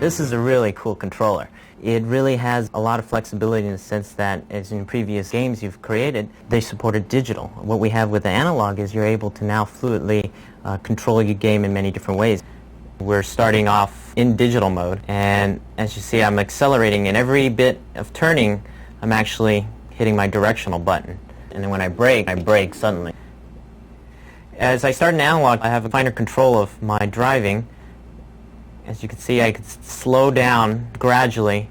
This is a really cool controller. It really has a lot of flexibility in the sense that, as in previous games you've created, they supported digital. What we have with the analog is you're able to now fluidly control your game in many different ways. We're starting off in digital mode, and as you see, I'm accelerating, and every bit of turning, I'm actually hitting my directional button. And then when I brake suddenly. As I start in analog, I have a finer control of my driving. As you can see, I can slow down gradually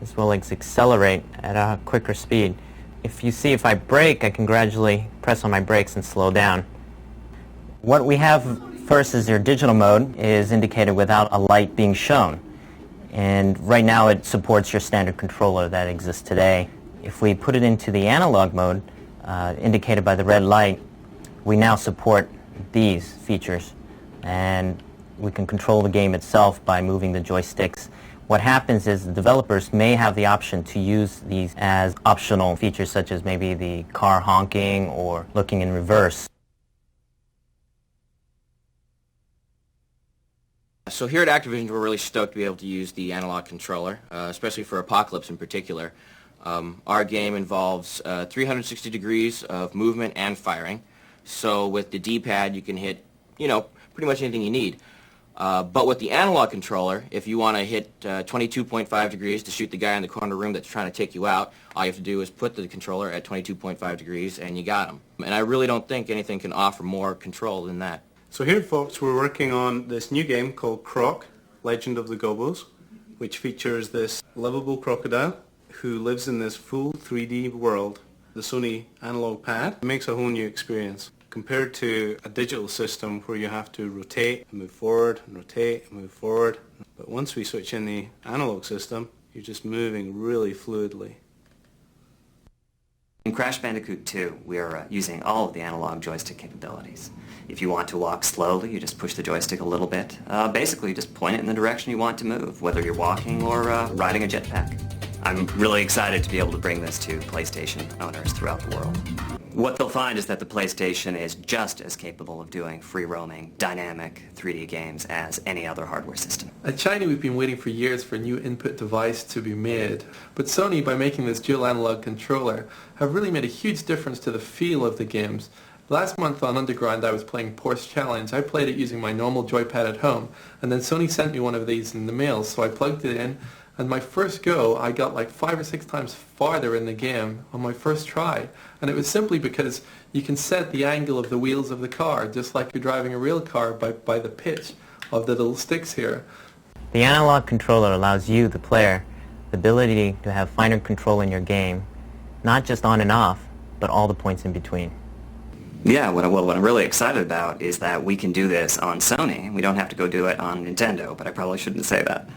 as well as accelerate at a quicker speed. If I brake, I can gradually press on my brakes and slow down. What we have first is your digital mode is indicated without a light being shown. And right now it supports your standard controller that exists today. If we put it into the analog mode, indicated by the red light, we now support these features. And we can control the game itself by moving the joysticks. What happens is the developers may have the option to use these as optional features, such as maybe the car honking or looking in reverse. So here at Activision, we're really stoked to be able to use the analog controller, especially for Apocalypse in particular. Our game involves 360 degrees of movement and firing. So with the D-pad, you can hit, pretty much anything you need. But with the analog controller, if you want to hit 22.5 degrees to shoot the guy in the corner room that's trying to take you out, all you have to do is put the controller at 22.5 degrees and you got him. And I really don't think anything can offer more control than that. So here at Fox, we're working on this new game called Croc, Legend of the Gobos, which features this lovable crocodile who lives in this full 3D world. The Sony analog pad makes a whole new experience compared to a digital system where you have to rotate and move forward and rotate and move forward. But once we switch in the analog system, you're just moving really fluidly. In Crash Bandicoot 2, we are using all of the analog joystick capabilities. If you want to walk slowly, you just push the joystick a little bit. Basically, just point it in the direction you want to move, whether you're walking or riding a jetpack. I'm really excited to be able to bring this to PlayStation owners throughout the world. What they'll find is that the PlayStation is just as capable of doing free-roaming, dynamic 3D games as any other hardware system. At China, we've been waiting for years for a new input device to be made. But Sony, by making this dual analog controller, have really made a huge difference to the feel of the games. Last month on Underground, I was playing Porsche Challenge. I played it using my normal joypad at home, and then Sony sent me one of these in the mail, so I plugged it in. And my first go, I got like 5 or 6 times farther in the game on my first try. And it was simply because you can set the angle of the wheels of the car, just like you're driving a real car, by the pitch of the little sticks here. The analog controller allows you, the player, the ability to have finer control in your game, not just on and off, but all the points in between. Yeah, what I'm really excited about is that we can do this on Sony. We don't have to go do it on Nintendo, but I probably shouldn't say that.